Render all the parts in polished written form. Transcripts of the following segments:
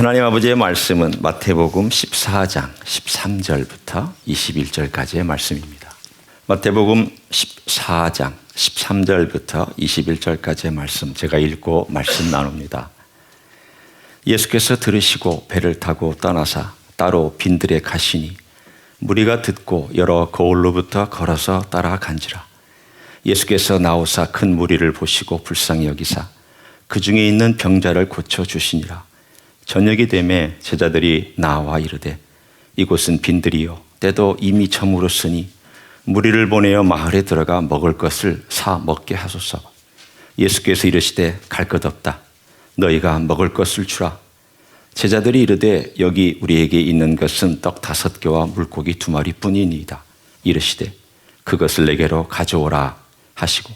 하나님 아버지의 말씀은 마태복음 14장 13절부터 21절까지의 말씀입니다. 마태복음 14장 13절부터 21절까지의 말씀 제가 읽고 말씀 나눕니다. 예수께서 들으시고 배를 타고 떠나사 따로 빈들에 가시니 무리가 듣고 여러 거울로부터 걸어서 따라간지라. 예수께서 나오사 큰 무리를 보시고 불쌍히 여기사 그 중에 있는 병자를 고쳐주시니라. 저녁이 되매 제자들이 나와 이르되 이곳은 빈들이요 때도 이미 저물었으니 무리를 보내어 마을에 들어가 먹을 것을 사 먹게 하소서. 예수께서 이르시되 갈 것 없다. 너희가 먹을 것을 주라. 제자들이 이르되 여기 우리에게 있는 것은 떡 5개와 물고기 2마리 뿐이니이다. 이르시되 그것을 내게로 가져오라 하시고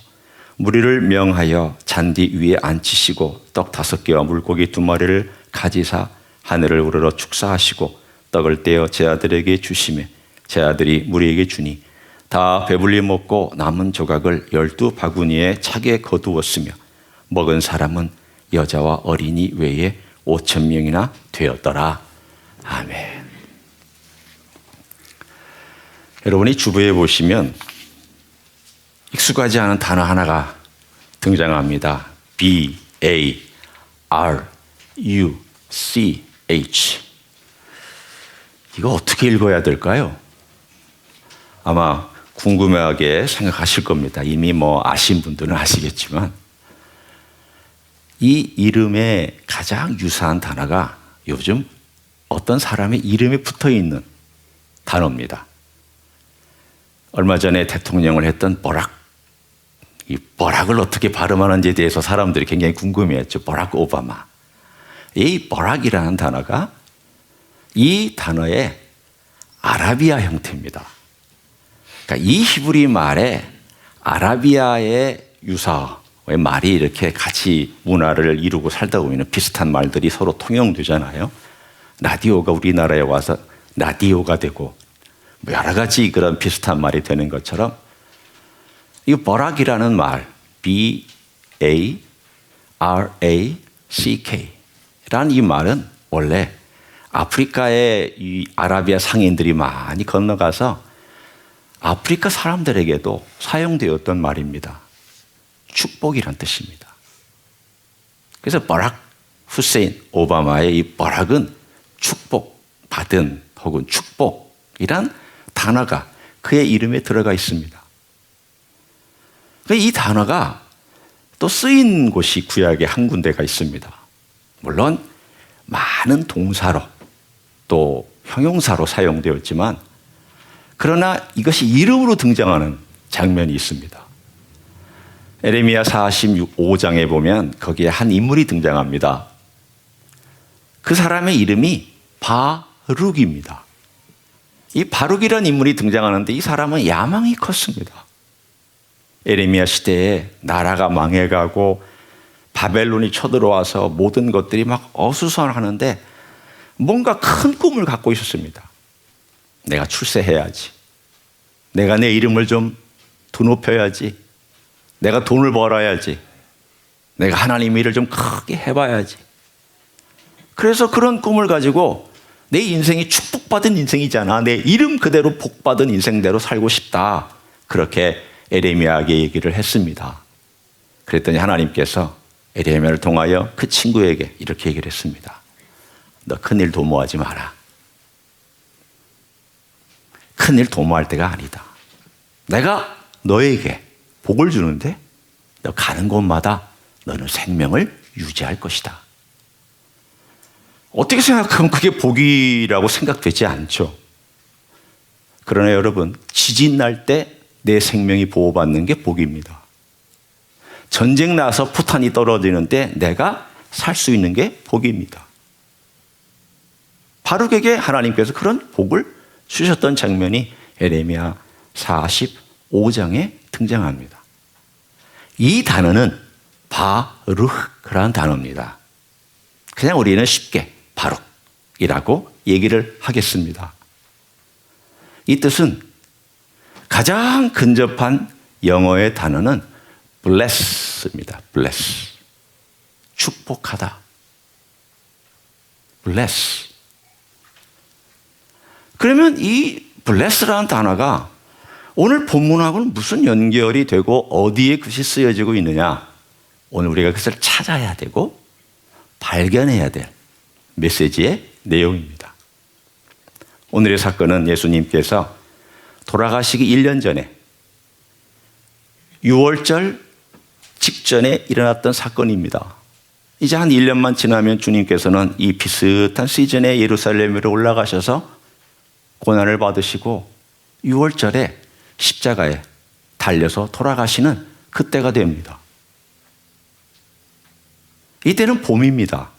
무리를 명하여 잔디 위에 앉히시고 떡 5개와 물고기 2마리를 가지사 하늘을 우러러 축사하시고 떡을 떼어 제자들에게 주시매 제자들이 무리에게 주니 다 배불리 먹고 남은 조각을 12바구니에 차게 거두었으며 먹은 사람은 여자와 어린이 외에 5,000명이나 되었더라. 아멘. 여러분이 주부에 보시면 익숙하지 않은 단어 하나가 등장합니다. B-A-R-U-C-H. 이거 어떻게 읽어야 될까요? 아마 궁금하게 생각하실 겁니다. 이미 아신 분들은 아시겠지만 이 이름에 가장 유사한 단어가 요즘 어떤 사람의 이름에 붙어있는 단어입니다. 얼마 전에 대통령을 했던 버락. 이 버락을 어떻게 발음하는지에 대해서 사람들이 굉장히 궁금해했죠. 버락 오바마. 이 버락이라는 단어가 이 단어의 아라비아 형태입니다. 그러니까 이 히브리 말에 아라비아의 유사의 말이 이렇게 같이 문화를 이루고 살다 보면 비슷한 말들이 서로 통용되잖아요. 라디오가 우리나라에 와서 라디오가 되고 여러 가지 그런 비슷한 말이 되는 것처럼 이 버락이라는 말 B-A-R-A-C-K 라는 이 말은 원래 아프리카의 이 아라비아 상인들이 많이 건너가서 아프리카 사람들에게도 사용되었던 말입니다. 축복이란 뜻입니다. 그래서 버락 후세인 오바마의 이 버락은 축복받은 혹은 축복이란 단어가 그의 이름에 들어가 있습니다. 이 단어가 또 쓰인 곳이 구약에 한 군데가 있습니다. 물론 많은 동사로 또 형용사로 사용되었지만 그러나 이것이 이름으로 등장하는 장면이 있습니다. 에레미야 45장에 보면 거기에 한 인물이 등장합니다. 그 사람의 이름이 바룩입니다. 이 바룩이라는 인물이 등장하는데 이 사람은 야망이 컸습니다. 에레미야 시대에 나라가 망해가고 바벨론이 쳐들어와서 모든 것들이 막 어수선하는데 뭔가 큰 꿈을 갖고 있었습니다. 내가 출세해야지. 내가 내 이름을 좀 드높여야지. 내가 돈을 벌어야지. 내가 하나님 일을 좀 크게 해봐야지. 그래서 그런 꿈을 가지고 내 인생이 축복받은 인생이잖아. 내 이름 그대로 복받은 인생대로 살고 싶다. 그렇게 에레미야에게 얘기를 했습니다. 그랬더니 하나님께서 에레미야를 통하여 그 친구에게 이렇게 얘기를 했습니다. 너 큰일 도모하지 마라. 큰일 도모할 때가 아니다. 내가 너에게 복을 주는데 너 가는 곳마다 너는 생명을 유지할 것이다. 어떻게 생각하면 그게 복이라고 생각되지 않죠. 그러나 여러분, 지진 날 때 내 생명이 보호받는 게 복입니다. 전쟁 나서 포탄이 떨어지는데 내가 살 수 있는 게 복입니다. 바룩에게 하나님께서 그런 복을 주셨던 장면이 에레미야 45장에 등장합니다. 이 단어는 바룩이라는 단어입니다. 그냥 우리는 쉽게 바룩이라고 얘기를 하겠습니다. 이 뜻은 가장 근접한 영어의 단어는 bless입니다. bless. 축복하다. bless. 그러면 이 bless라는 단어가 오늘 본문하고는 무슨 연결이 되고 어디에 그것이 쓰여지고 있느냐? 오늘 우리가 그것을 찾아야 되고 발견해야 될 메시지의 내용입니다. 오늘의 사건은 예수님께서 돌아가시기 1년 전에 6월절 직전에 일어났던 사건입니다. 이제 한 1년만 지나면 주님께서는 이 비슷한 시즌에 예루살렘으로 올라가셔서 고난을 받으시고 6월절에 십자가에 달려서 돌아가시는 그때가 됩니다. 이때는 봄입니다.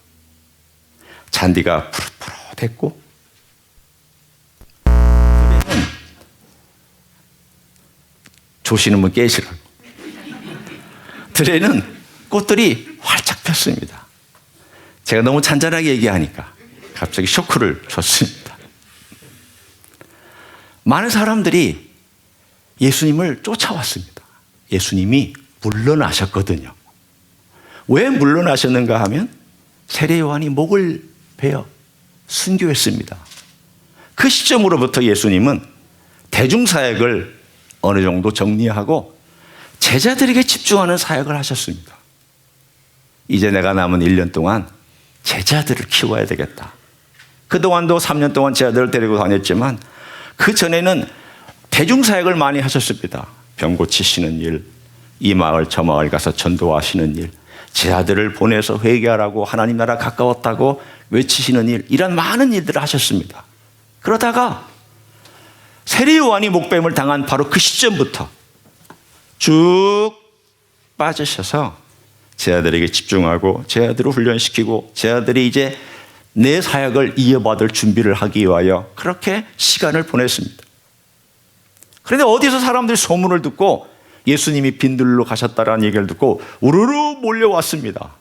잔디가 푸릇푸릇했고 조시는 분 깨시라고 들에는 꽃들이 활짝 폈습니다. 제가 너무 잔잔하게 얘기하니까 갑자기 쇼크를 줬습니다. 많은 사람들이 예수님을 쫓아왔습니다. 예수님이 물러나셨거든요. 왜 물러나셨는가 하면 세례 요한이 목을 베어 순교했습니다. 그 시점으로부터 예수님은 대중사역을 어느 정도 정리하고 제자들에게 집중하는 사역을 하셨습니다. 이제 내가 남은 1년 동안 제자들을 키워야 되겠다. 그동안도 3년 동안 제자들을 데리고 다녔지만 그 전에는 대중사역을 많이 하셨습니다. 병 고치시는 일, 이 마을 저 마을 가서 전도하시는 일, 제자들을 보내서 회개하라고 하나님 나라 가까웠다고 외치시는 일, 이런 많은 일들을 하셨습니다. 그러다가 세례 요한이 목뱀을 당한 바로 그 시점부터 쭉 빠지셔서 제자들에게 집중하고 제자들을 훈련시키고 제자들이 이제 내 사역을 이어받을 준비를 하기 위하여 그렇게 시간을 보냈습니다. 그런데 어디서 사람들이 소문을 듣고 예수님이 빈들로 가셨다라는 얘기를 듣고 우르르 몰려왔습니다.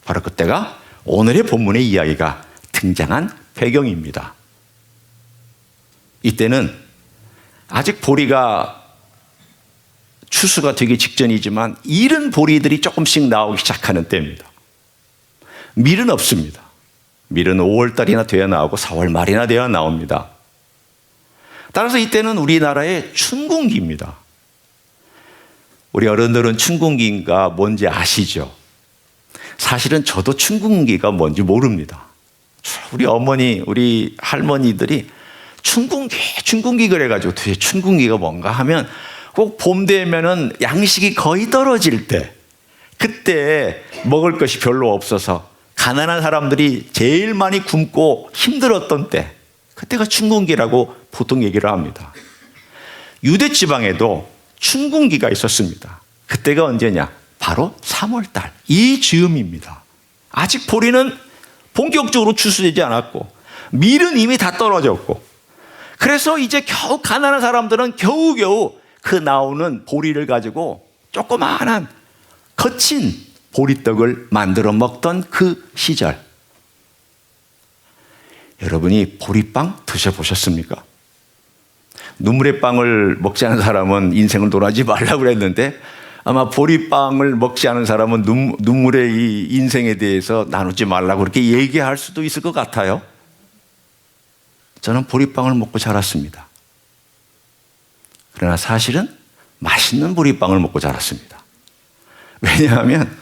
바로 그때가 오늘의 본문의 이야기가 등장한 배경입니다. 이때는 아직 보리가 추수가 되기 직전이지만 이른 보리들이 조금씩 나오기 시작하는 때입니다. 밀은 없습니다. 밀은 5월달이나 돼야 나오고 4월 말이나 돼야 나옵니다. 따라서 이때는 우리나라의 춘궁기입니다. 우리 어른들은 춘궁기가 뭔지 아시죠? 사실은 저도 춘궁기가 뭔지 모릅니다. 우리 어머니, 우리 할머니들이 춘궁기 그래가지고 도대체 춘궁기가 뭔가 하면 꼭 봄 되면은 양식이 거의 떨어질 때, 그때 먹을 것이 별로 없어서 가난한 사람들이 제일 많이 굶고 힘들었던 때, 그때가 춘궁기라고 보통 얘기를 합니다. 유대 지방에도 춘궁기가 있었습니다. 그때가 언제냐? 바로 3월달, 이 즈음입니다. 아직 보리는 본격적으로 추수되지 않았고 밀은 이미 다 떨어졌고, 그래서 이제 겨우 가난한 사람들은 겨우겨우 그 나오는 보리를 가지고 조그마한 거친 보리떡을 만들어 먹던 그 시절, 여러분이 보리빵 드셔보셨습니까? 눈물의 빵을 먹지 않은 사람은 인생을 논하지 말라고 그랬는데 아마 보리빵을 먹지 않은 사람은 눈물의 이 인생에 대해서 나누지 말라고 그렇게 얘기할 수도 있을 것 같아요. 저는 보리빵을 먹고 자랐습니다. 그러나 사실은 맛있는 보리빵을 먹고 자랐습니다. 왜냐하면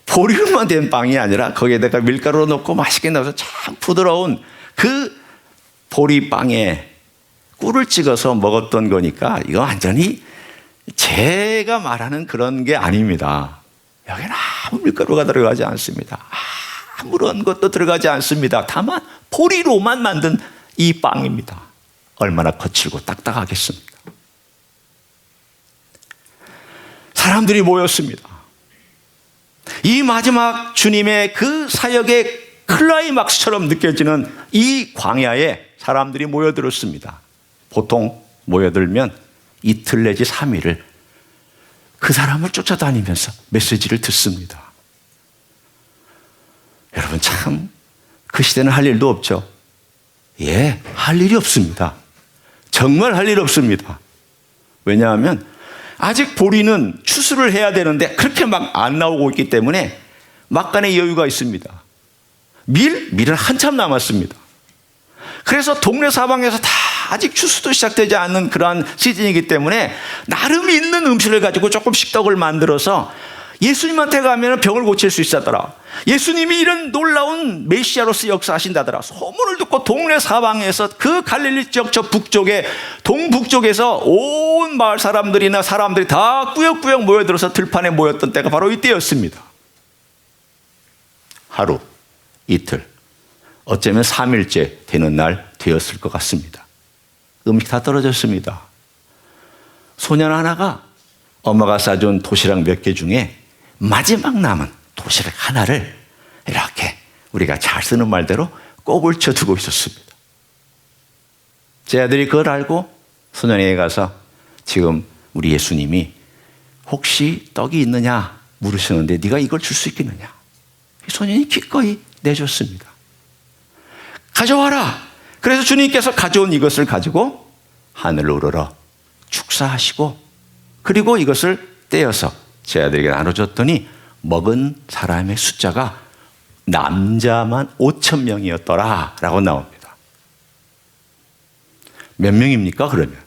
보리로만 된 빵이 아니라 거기에다가 밀가루를 넣고 맛있게 넣어서 참 부드러운 그 보리빵에 꿀을 찍어서 먹었던 거니까 이거 완전히 제가 말하는 그런 게 아닙니다. 여기는 아무 밀가루가 들어가지 않습니다. 아무런 것도 들어가지 않습니다. 다만 보리로만 만든 이 빵입니다. 얼마나 거칠고 딱딱하겠습니까? 사람들이 모였습니다. 이 마지막 주님의 그 사역의 클라이막스처럼 느껴지는 이 광야에 사람들이 모여들었습니다. 보통 모여들면 이틀 내지 3일을 그 사람을 쫓아다니면서 메시지를 듣습니다. 여러분, 참 그 시대는 할 일도 없죠. 예, 할 일이 없습니다. 정말 할 일 없습니다. 왜냐하면 아직 보리는 추수를 해야 되는데 그렇게 막 안 나오고 있기 때문에 막간의 여유가 있습니다. 밀은 한참 남았습니다. 그래서 동네 사방에서 다 아직 추수도 시작되지 않는 그러한 시즌이기 때문에 나름 있는 음식을 가지고 조금씩 떡을 만들어서 예수님한테 가면 병을 고칠 수 있다더라. 예수님이 이런 놀라운 메시아로서 역사하신다더라. 소문을 듣고 동네 사방에서 그 갈릴리 지역 저 북쪽에 동북쪽에서 온 마을 사람들이나 사람들이 다 꾸역꾸역 모여들어서 들판에 모였던 때가 바로 이때였습니다. 하루, 이틀, 어쩌면 3일째 되는 날 되었을 것 같습니다. 음식 다 떨어졌습니다. 소년 하나가 엄마가 싸준 도시락 몇 개 중에 마지막 남은 도시락 하나를 이렇게 우리가 잘 쓰는 말대로 꼽을 쳐두고 있었습니다. 제 아들이 그걸 알고 소년에게 가서 지금 우리 예수님이 혹시 떡이 있느냐 물으시는데 네가 이걸 줄 수 있겠느냐. 소년이 기꺼이 내줬습니다. 가져와라. 그래서 주님께서 가져온 이것을 가지고 하늘을 우러러 축사하시고 그리고 이것을 떼어서 제 아들에게 나눠줬더니 먹은 사람의 숫자가 남자만 5,000명이었더라 라고 나옵니다. 몇 명입니까 그러면?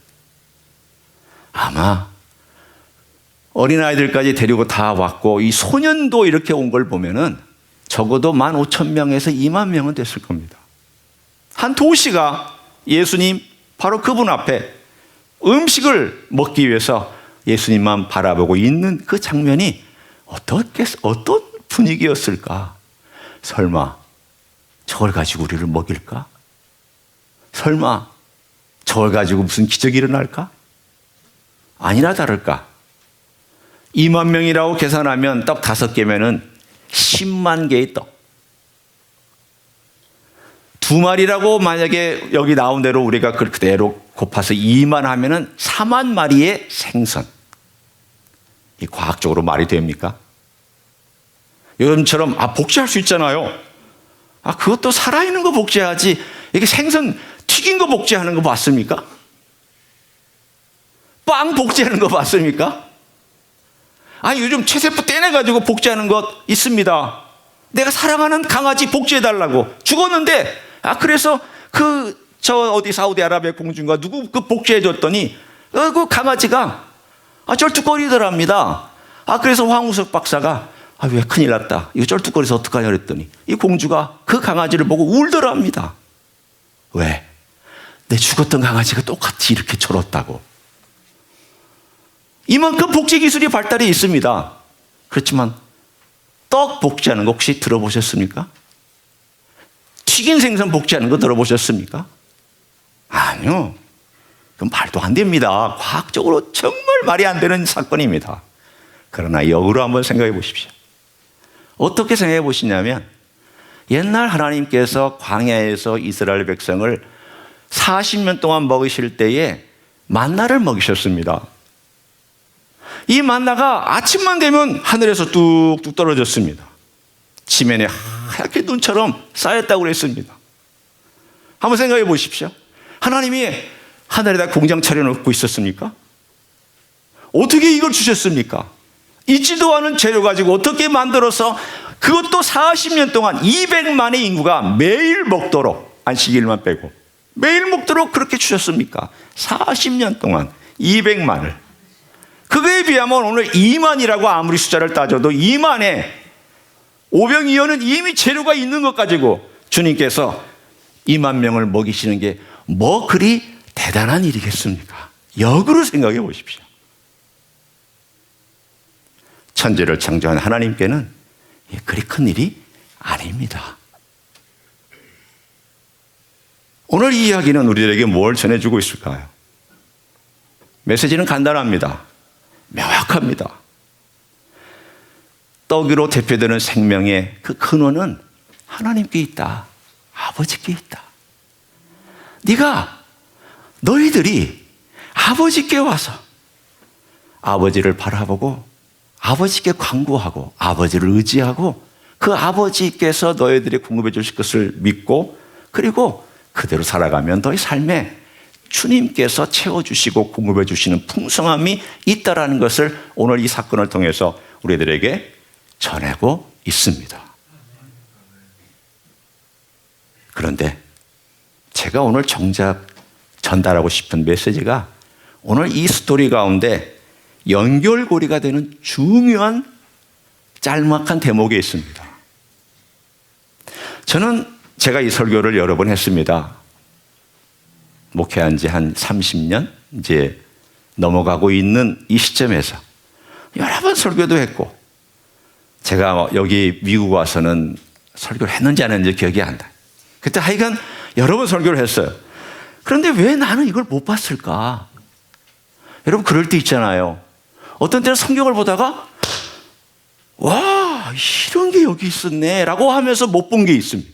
아마 어린아이들까지 데리고 다 왔고 이 소년도 이렇게 온 걸 보면은 적어도 15,000명에서 2만 명은 됐을 겁니다. 한 도시가 예수님 바로 그분 앞에 음식을 먹기 위해서 예수님만 바라보고 있는 그 장면이 어떤 분위기였을까? 설마 저걸 가지고 우리를 먹일까? 설마 저걸 가지고 무슨 기적이 일어날까? 아니나 다를까? 2만 명이라고 계산하면 떡 5개면은 10만 개의 떡. 2마리라고 만약에 여기 나온 대로 우리가 그대로 곱해서 2만 하면은 4만 마리의 생선. 이 과학적으로 말이 됩니까? 요즘처럼 복제할 수 있잖아요. 그것도 살아있는 거 복제하지. 이게 생선 튀긴 거 복제하는 거 봤습니까? 빵 복제하는 거 봤습니까? 요즘 체세포 떼내가지고 복제하는 것 있습니다. 내가 사랑하는 강아지 복제해달라고 죽었는데 그래서 어디 사우디아라비아 공주인가 누구 복제해줬더니 그 강아지가 쩔뚝거리더랍니다. 그래서 황우석 박사가 왜 큰일 났다. 이거 쩔뚝거려서 어떡하냐 그랬더니 이 공주가 그 강아지를 보고 울더랍니다. 왜? 내 죽었던 강아지가 똑같이 이렇게 졸었다고. 이만큼 복제 기술이 발달이 있습니다. 그렇지만 떡 복제하는 거 혹시 들어보셨습니까? 튀긴 생선 복제하는 거 들어보셨습니까? 아니요. 그건 말도 안 됩니다. 과학적으로 정말 말이 안 되는 사건입니다. 그러나 역으로 한번 생각해 보십시오. 어떻게 생각해 보시냐면 옛날 하나님께서 광야에서 이스라엘 백성을 40년 동안 먹이실 때에 만나를 먹이셨습니다. 이 만나가 아침만 되면 하늘에서 뚝뚝 떨어졌습니다. 지면에 하얗게 눈처럼 쌓였다고 그랬습니다. 한번 생각해 보십시오. 하나님이 하늘에다 공장 차려놓고 있었습니까? 어떻게 이걸 주셨습니까? 있지도 않은 재료 가지고 어떻게 만들어서 그것도 40년 동안 200만의 인구가 매일 먹도록 안식일만 빼고 매일 먹도록 그렇게 주셨습니까? 40년 동안 200만을. 그거에 비하면 오늘 2만이라고 아무리 숫자를 따져도 2만에 오병이어는 이미 재료가 있는 것 가지고 주님께서 2만 명을 먹이시는 게 뭐 그리 대단한 일이겠습니까? 역으로 생각해 보십시오. 천지를 창조한 하나님께는 그리 큰 일이 아닙니다. 오늘 이 이야기는 우리들에게 뭘 전해주고 있을까요? 메시지는 간단합니다. 명확합니다. 떡으로 대표되는 생명의 그 근원은 하나님께 있다. 아버지께 있다. 너희들이 아버지께 와서 아버지를 바라보고 아버지께 간구하고 아버지를 의지하고 그 아버지께서 너희들이 공급해 주실 것을 믿고 그리고 그대로 살아가면 너희 삶에 주님께서 채워주시고 공급해 주시는 풍성함이 있다라는 것을 오늘 이 사건을 통해서 우리들에게 전하고 있습니다. 그런데 제가 오늘 정작 전달하고 싶은 메시지가 오늘 이 스토리 가운데 연결고리가 되는 중요한 짤막한 대목이 있습니다. 저는 제가 이 설교를 여러 번 했습니다. 목회한 지 한 30년 이제 넘어가고 있는 이 시점에서 여러 번 설교도 했고, 제가 여기 미국 와서는 설교를 했는지 안 했는지 기억이 안 나요. 그때 하여간 여러 번 설교를 했어요. 그런데 왜 나는 이걸 못 봤을까? 여러분, 그럴 때 있잖아요. 어떤 때는 성경을 보다가 와, 이런 게 여기 있었네 라고 하면서 못 본 게 있습니다.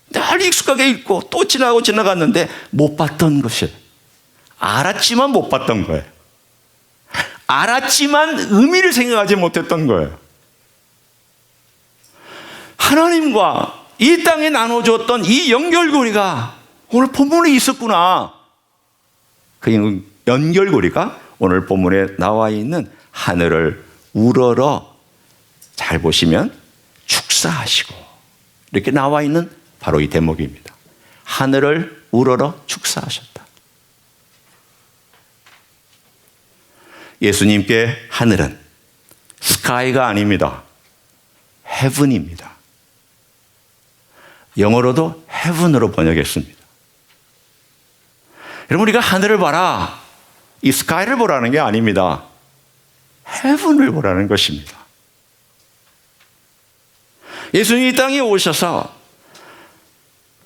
늘 익숙하게 읽고 또 지나갔는데 못 봤던 것이, 알았지만 못 봤던 거예요. 알았지만 의미를 생각하지 못했던 거예요. 하나님과 이 땅에 나눠줬던 이 연결고리가 오늘 본문에 있었구나. 그 연결고리가 오늘 본문에 나와 있는 하늘을 우러러, 잘 보시면 축사하시고 이렇게 나와 있는 바로 이 대목입니다. 하늘을 우러러 축사하셨다. 예수님께 하늘은 스카이가 아닙니다. 헤븐입니다. 영어로도 헤븐으로 번역했습니다. 여러분, 우리가 하늘을 봐라, 이 스카이를 보라는 게 아닙니다. 헤븐을 보라는 것입니다. 예수님이 이 땅에 오셔서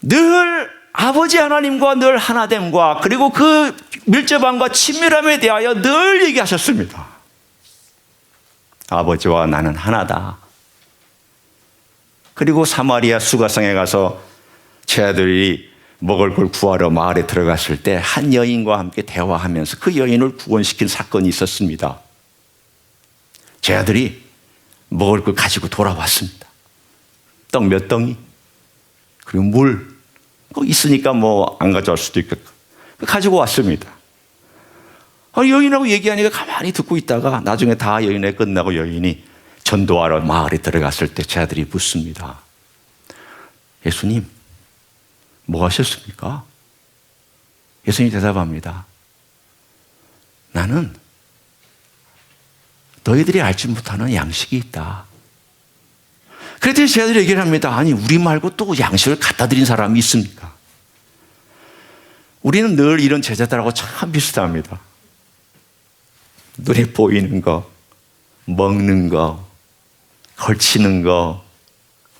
늘 아버지 하나님과 늘 하나됨과 그리고 그 밀접함과 친밀함에 대하여 늘 얘기하셨습니다. 아버지와 나는 하나다. 그리고 사마리아 수가성에 가서 제 아들이 먹을 걸 구하러 마을에 들어갔을 때 한 여인과 함께 대화하면서 그 여인을 구원시킨 사건이 있었습니다. 제 아들이 먹을 걸 가지고 돌아왔습니다. 떡 몇 덩이, 그리고 물, 있으니까 뭐 안 가져올 수도 있겠고 가지고 왔습니다. 여인하고 얘기하니까 가만히 듣고 있다가 나중에 다 여인회 끝나고 여인이 전도하러 마을에 들어갔을 때 제 아들이 묻습니다. 예수님, 뭐 하셨습니까? 예수님이 대답합니다. 나는 너희들이 알지 못하는 양식이 있다. 그랬더니 제 아들이 얘기를 합니다. 아니, 우리 말고 또 양식을 갖다 드린 사람이 있습니까? 우리는 늘 이런 제자들하고 참 비슷합니다. 눈에 보이는 거, 먹는 거, 걸치는 거,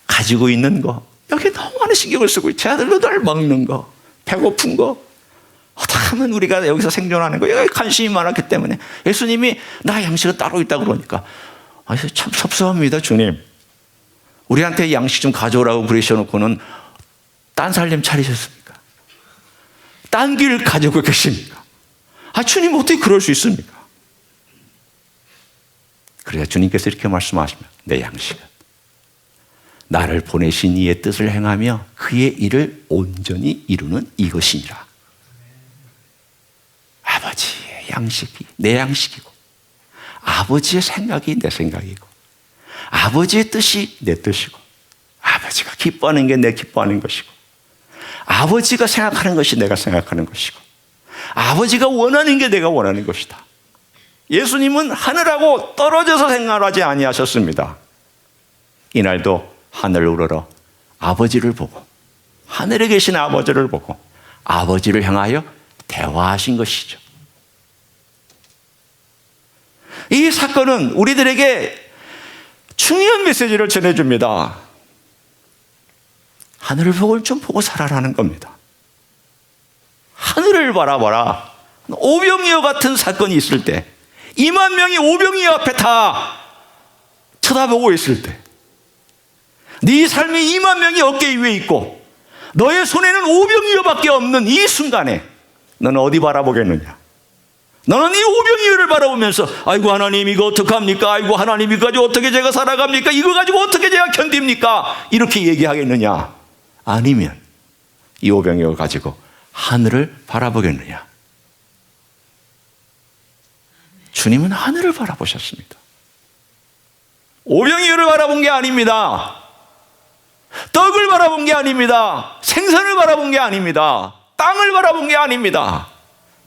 가지고 있는 거, 여기에 너무 많은 신경을 쓰고, 제 아들도 늘 먹는 거, 배고픈 거, 어떻게 하면 우리가 여기서 생존하는 거, 여기 관심이 많았기 때문에 예수님이 나 양식은 따로 있다 그러니까 참 섭섭합니다. 주님, 우리한테 양식 좀 가져오라고 그러셔놓고는 딴 살림 차리셨습니까? 딴 길 가지고 계십니까? 주님, 어떻게 그럴 수 있습니까? 그래서 주님께서 이렇게 말씀하시면, 내 양식은 나를 보내신 이의 뜻을 행하며 그의 일을 온전히 이루는 이것이니라. 아버지의 양식이 내 양식이고, 아버지의 생각이 내 생각이고, 아버지의 뜻이 내 뜻이고, 아버지가 기뻐하는 게 내 기뻐하는 것이고, 아버지가 생각하는 것이 내가 생각하는 것이고, 아버지가 원하는 게 내가 원하는 것이다. 예수님은 하늘하고 떨어져서 생활하지 아니하셨습니다. 이날도 하늘을 우러러 아버지를 보고, 하늘에 계신 아버지를 보고 아버지를 향하여 대화하신 것이죠. 이 사건은 우리들에게 중요한 메시지를 전해줍니다. 하늘을 좀 보고 살아라는 겁니다. 하늘을 바라봐라. 오병이어 같은 사건이 있을 때, 2만 명이 오병이어 앞에 다 쳐다보고 있을 때, 네 삶이 2만 명이 어깨 위에 있고 너의 손에는 오병이어밖에 없는 이 순간에 너는 어디 바라보겠느냐? 너는 이 오병이어를 바라보면서 아이고 하나님 이거 어떡합니까? 아이고 하나님 이거 가지고 어떻게 제가 살아갑니까? 이거 가지고 어떻게 제가 견딥니까? 이렇게 얘기하겠느냐? 아니면 이 오병이어를 가지고 하늘을 바라보겠느냐? 주님은 하늘을 바라보셨습니다. 오병이어를 바라본 게 아닙니다. 떡을 바라본 게 아닙니다. 생선을 바라본 게 아닙니다. 땅을 바라본 게 아닙니다.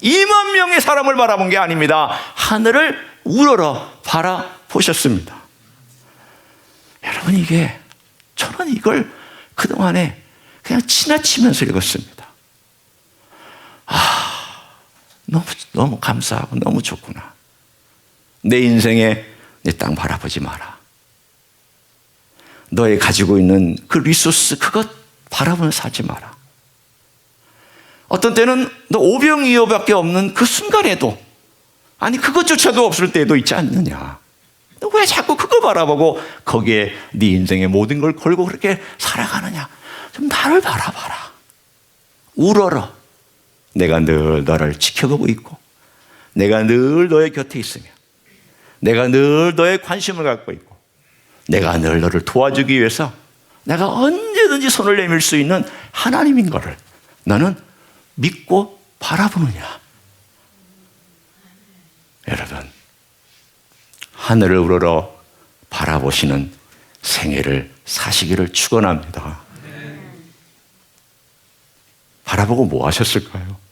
2만 명의 사람을 바라본 게 아닙니다. 하늘을 우러러 바라보셨습니다. 여러분, 저는 이걸 그동안에 그냥 지나치면서 읽었습니다. 너무 감사하고 너무 좋구나. 내 인생에 내 땅 바라보지 마라. 너의 가지고 있는 그 리소스, 그것 바라보면서 살지 마라. 어떤 때는 너 오병이어밖에 없는 그 순간에도, 아니 그것조차도 없을 때도 있지 않느냐. 너 왜 자꾸 그거 바라보고 거기에 네 인생의 모든 걸 걸고 그렇게 살아가느냐. 좀 나를 바라봐라. 우러러. 내가 늘 너를 지켜보고 있고, 내가 늘 너의 곁에 있으며, 내가 늘 너의 관심을 갖고 있고, 내가 늘 너를 도와주기 위해서 내가 언제든지 손을 내밀 수 있는 하나님인 것을 너는 믿고 바라보느냐. 여러분, 하늘을 우러러 바라보시는 생애를 사시기를 축원합니다. 바라보고 뭐 하셨을까요?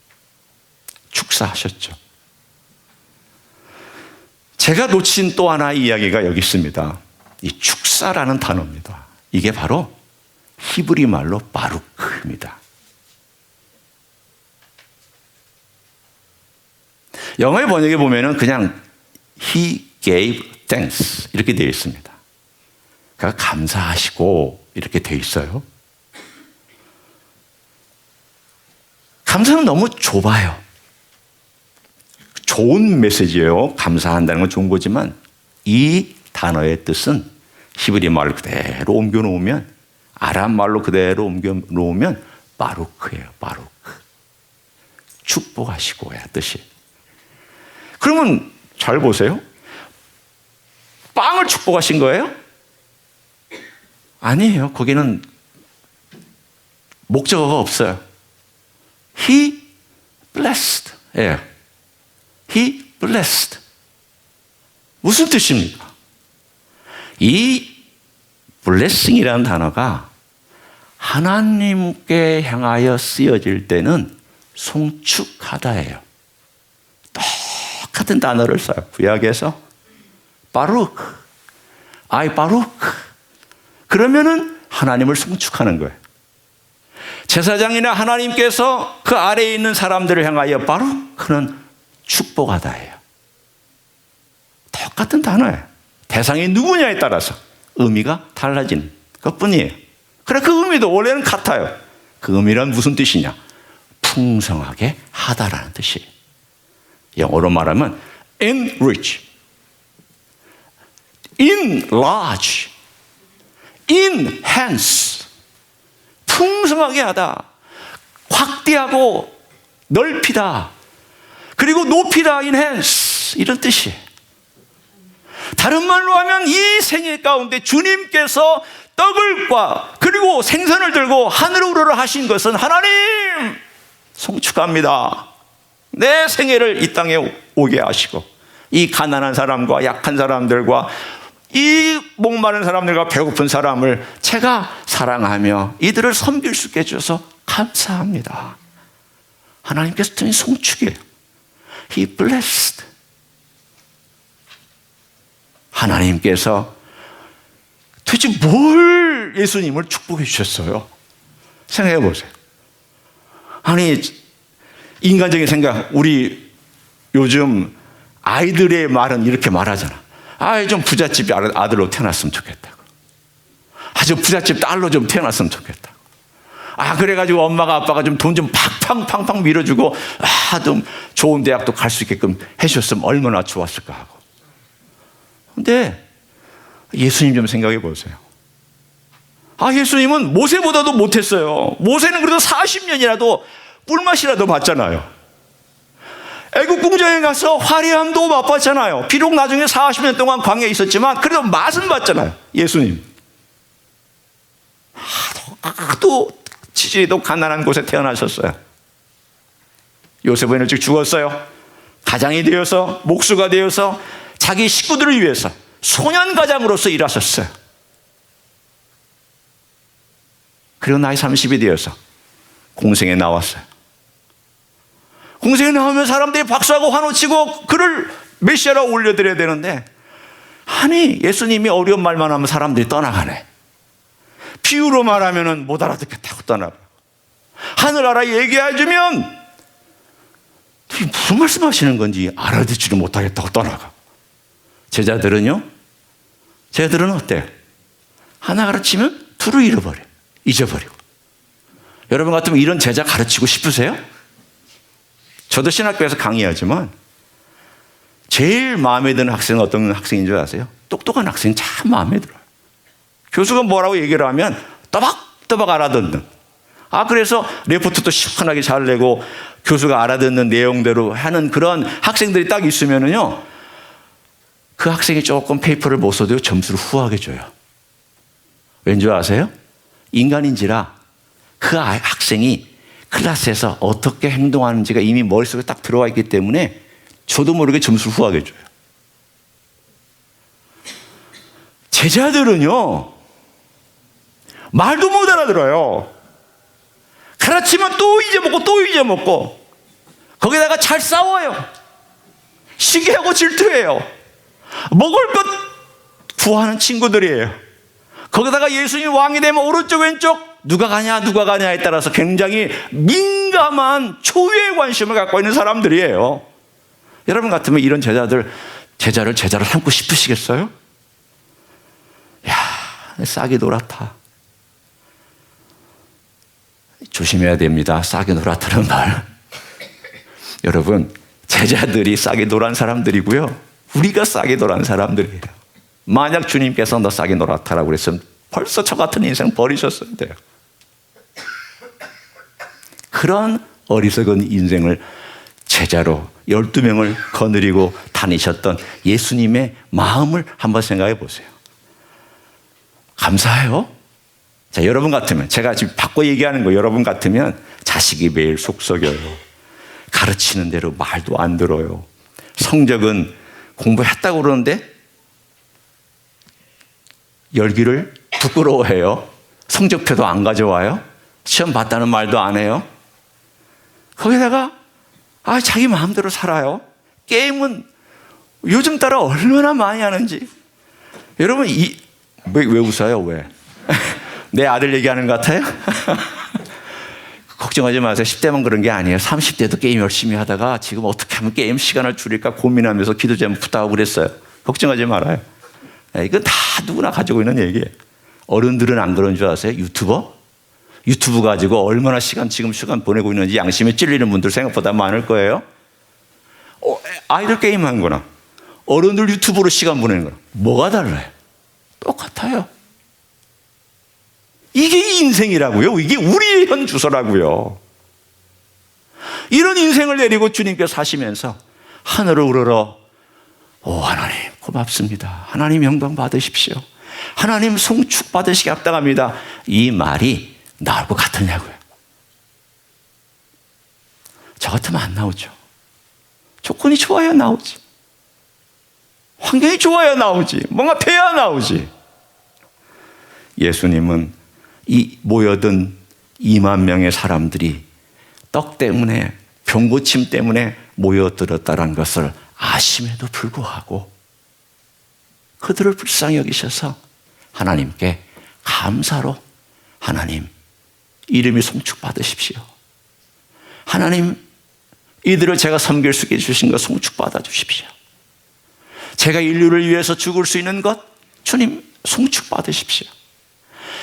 축사하셨죠. 제가 놓친 또 하나의 이야기가 여기 있습니다. 이 축사라는 단어입니다. 이게 바로 히브리 말로 바루크입니다. 영어의 번역에 보면은 그냥 He gave thanks 이렇게 되어 있습니다. 그러니까 감사하시고 이렇게 되어 있어요. 감사는 너무 좁아요. 좋은 메시지예요. 감사한다는 건 좋은 거지만 이 단어의 뜻은 히브리 말로 그대로 옮겨 놓으면, 아람 말로 그대로 옮겨 놓으면 바루크예요. 바루크. 축복하시고의 뜻이. 그러면 잘 보세요. 빵을 축복하신 거예요? 아니에요. 거기는 목적어가 없어요. He blessed. 예. He blessed. 무슨 뜻입니까? 이 blessing이라는 단어가 하나님께 향하여 쓰여질 때는 송축하다예요. 똑같은 단어를 써요. 구약에서 바루크, I 바루크. 그러면은 하나님을 송축하는 거예요. 제사장이나 하나님께서 그 아래에 있는 사람들을 향하여 바루크는 축복하다예요. 똑같은 단어예요. 대상이 누구냐에 따라서 의미가 달라지는 것뿐이에요. 그래, 그 의미도 원래는 같아요. 그 의미란 무슨 뜻이냐? 풍성하게 하다라는 뜻이에요. 영어로 말하면 enrich, enlarge, enhance. 풍성하게 하다, 확대하고 넓히다, 그리고 높이다, enhance, 이런 뜻이에요. 다른 말로 하면 이 생애 가운데 주님께서 떡을과 그리고 생선을 들고 하늘을 우러러 하신 것은 하나님 송축합니다. 내 생애를 이 땅에 오게 하시고 이 가난한 사람과 약한 사람들과 이 목마른 사람들과 배고픈 사람을 제가 사랑하며 이들을 섬길 수 있게 해주셔서 감사합니다. 하나님께서 드린 송축이에요. He blessed. 하나님께서 도대체 뭘 예수님을 축복해 주셨어요? 생각해 보세요. 아니, 인간적인 생각, 우리 요즘 아이들의 말은 이렇게 말하잖아. 좀 부잣집 아들로 태어났으면 좋겠다고. 좀 부잣집 딸로 좀 태어났으면 좋겠다고. 그래가지고 엄마가 아빠가 좀 돈 좀 팡팡 밀어주고 좀 좋은 대학도 갈 수 있게끔 해주셨으면 얼마나 좋았을까 하고. 근데 예수님 좀 생각해 보세요. 예수님은 모세보다도 못했어요. 모세는 그래도 40년이라도 꿀맛이라도 봤잖아요. 애국 궁정에 가서 화려함도 맛봤잖아요. 비록 나중에 40년 동안 광야에 있었지만 그래도 맛은 봤잖아요. 예수님 하도 지지리도 가난한 곳에 태어나셨어요. 요셉은 일찍 죽었어요. 가장이 되어서, 목수가 되어서 자기 식구들을 위해서 소년 가장으로서 일하셨어요. 그리고 나이 30이 되어서 공생에 나왔어요. 공생에 나오면 사람들이 박수하고 환호치고 그를 메시아라고 올려드려야 되는데, 아니 예수님이 어려운 말만 하면 사람들이 떠나가네. 비유로 말하면 못 알아듣겠다고 떠나가. 하늘나라 얘기해주면 무슨 말씀하시는 건지 알아듣지를 못하겠다고 떠나가. 제자들은요? 제자들은 어때요? 하나 가르치면 둘을 잃어버려요. 잊어버리고. 여러분 같으면 이런 제자 가르치고 싶으세요? 저도 신학교에서 강의하지만 제일 마음에 드는 학생은 어떤 학생인 줄 아세요? 똑똑한 학생이 참 마음에 들어요. 교수가 뭐라고 얘기를 하면 또박또박 알아듣는. 그래서 레포트도 시원하게 잘 내고 교수가 알아듣는 내용대로 하는 그런 학생들이 딱 있으면은요, 그 학생이 조금 페이퍼를 못 써도 점수를 후하게 줘요. 왠지 아세요? 인간인지라 그 학생이 클래스에서 어떻게 행동하는지가 이미 머릿속에 딱 들어와 있기 때문에 저도 모르게 점수를 후하게 줘요. 제자들은요, 말도 못 알아들어요. 가르치면 또 잊어먹고 또 잊어먹고, 거기다가 잘 싸워요. 시기하고 질투해요. 먹을 것 구하는 친구들이에요. 거기다가 예수님이 왕이 되면 오른쪽 왼쪽 누가 가냐에 따라서 굉장히 민감한 초유의 관심을 갖고 있는 사람들이에요. 여러분 같으면 이런 제자를 삼고 싶으시겠어요? 야, 싹이 노랗다. 조심해야 됩니다. 싹이 노랗다는 말. 여러분, 제자들이 싹이 노란 사람들이고요, 우리가 싹이 노란 사람들이에요. 만약 주님께서 너 싹이 노랗다라고 그랬으면 벌써 저 같은 인생 버리셨어야 돼요. 그런 어리석은 인생을 제자로 12명을 거느리고 다니셨던 예수님의 마음을 한번 생각해 보세요. 감사해요. 자, 여러분 같으면, 제가 지금 바꿔 얘기하는 거, 여러분 같으면 자식이 매일 속썩여요. 가르치는 대로 말도 안 들어요. 성적은 공부했다고 그러는데 열기를 부끄러워해요. 성적표도 안 가져와요. 시험 봤다는 말도 안 해요. 거기다가 자기 마음대로 살아요. 게임은 요즘 따라 얼마나 많이 하는지. 여러분, 왜 웃어요? 왜? 내 아들 얘기하는 것 같아요? 걱정하지 마세요. 10대만 그런 게 아니에요. 30대도 게임 열심히 하다가 지금 어떻게 하면 게임 시간을 줄일까 고민하면서 기도 제목 부탁하고 그랬어요. 걱정하지 말아요. 이건 다 누구나 가지고 있는 얘기예요. 어른들은 안 그런 줄 아세요? 유튜브 가지고 얼마나 시간 보내고 있는지 양심에 찔리는 분들 생각보다 많을 거예요. 아이들 게임하는 거나 어른들 유튜브로 시간 보내는 거나 뭐가 달라요? 똑같아요. 이게 인생이라고요. 이게 우리의 현 주소라고요. 이런 인생을 내리고 주님께서 사시면서 하늘을 우러러 하나님 고맙습니다. 하나님 영광 받으십시오. 하나님 송축 받으시기 합당합니다. 이 말이 나올 것 같으냐고요. 저 같으면 안 나오죠. 조건이 좋아야 나오지. 환경이 좋아야 나오지. 뭔가 돼야 나오지. 예수님은 이 모여든 2만 명의 사람들이 떡 때문에, 병고침 때문에 모여들었다는 것을 아심에도 불구하고 그들을 불쌍히 여기셔서 하나님께 감사로, 하나님 이름이 송축 받으십시오. 하나님, 이들을 제가 섬길 수 있게 주신 것 송축 받아 주십시오. 제가 인류를 위해서 죽을 수 있는 것 주님 송축 받으십시오.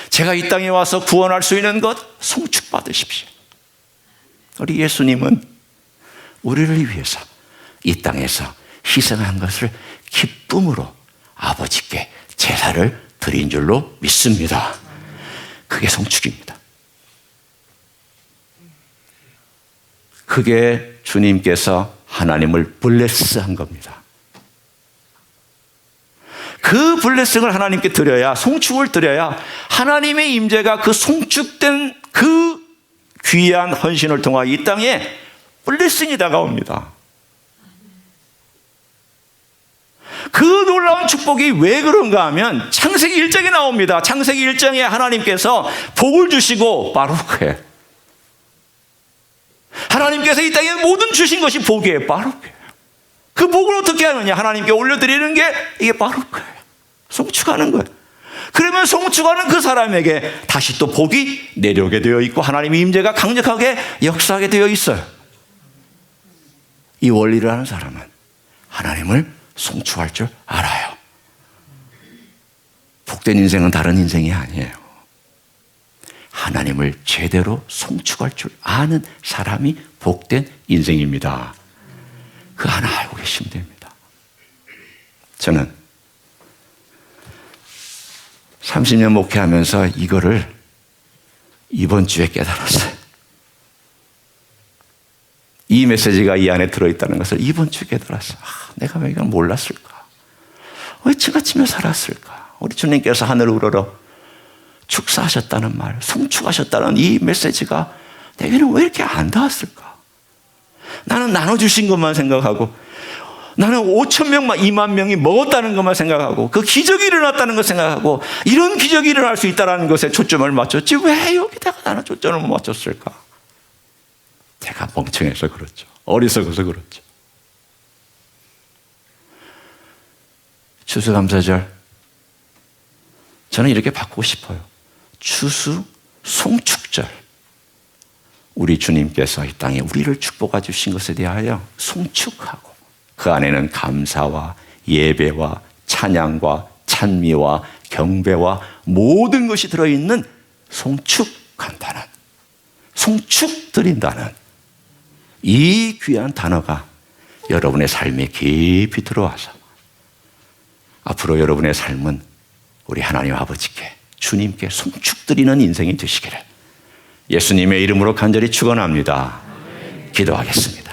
제가 이 땅에 와서 구원할 수 있는 것 송축 받으십시오. 우리 예수님은 우리를 위해서 이 땅에서 희생한 것을 기쁨으로 아버지께 제사를 드린 줄로 믿습니다. 그게 송축입니다. 그게 주님께서 하나님을 블레스한 겁니다. 그 블레싱을 하나님께 드려야, 송축을 드려야 하나님의 임재가 그 송축된 그 귀한 헌신을 통하여 이 땅에 블레싱이 다가옵니다. 그 놀라운 축복이 왜 그런가 하면 창세기 1장에 나옵니다. 창세기 1장에 하나님께서 복을 주시고 바루크해. 하나님께서 이 땅에 모든 주신 것이 복이에요. 바루크해. 그 복을 어떻게 하느냐? 하나님께 올려드리는 게 이게 바루크예요. 송축하는 거예요. 그러면 송축하는 그 사람에게 다시 또 복이 내려오게 되어 있고 하나님의 임재가 강력하게 역사하게 되어 있어요. 이 원리를 아는 사람은 하나님을 송축할 줄 알아요. 복된 인생은 다른 인생이 아니에요. 하나님을 제대로 송축할 줄 아는 사람이 복된 인생입니다. 그 하나 알고 계시면 됩니다. 저는 30년 목회하면서 이거를 이번 주에 깨달았어요. 이 메시지가 이 안에 들어있다는 것을 이번 주에 깨달았어요. 내가 왜 이걸 몰랐을까? 왜 지나치며 살았을까? 우리 주님께서 하늘을 우러러 축사하셨다는 말, 송축하셨다는 이 메시지가 내게는 왜 이렇게 안 닿았을까? 나는 나눠주신 것만 생각하고 나는 5,000명만 2만 명이 먹었다는 것만 생각하고 그 기적이 일어났다는 것 생각하고 이런 기적이 일어날 수 있다는 것에 초점을 맞췄지 왜 여기다가 나는 초점을 못 맞췄을까? 제가 멍청해서 그렇죠. 어리석어서 그렇죠. 추수감사절 저는 이렇게 바꾸고 싶어요. 추수 송축절. 우리 주님께서 이 땅에 우리를 축복해 주신 것에 대하여 송축하고 그 안에는 감사와 예배와 찬양과 찬미와 경배와 모든 것이 들어있는 송축한다는, 송축드린다는 이 귀한 단어가 여러분의 삶에 깊이 들어와서 앞으로 여러분의 삶은 우리 하나님 아버지께 주님께 송축드리는 인생이 되시기를 예수님의 이름으로 간절히 축원합니다. 기도하겠습니다.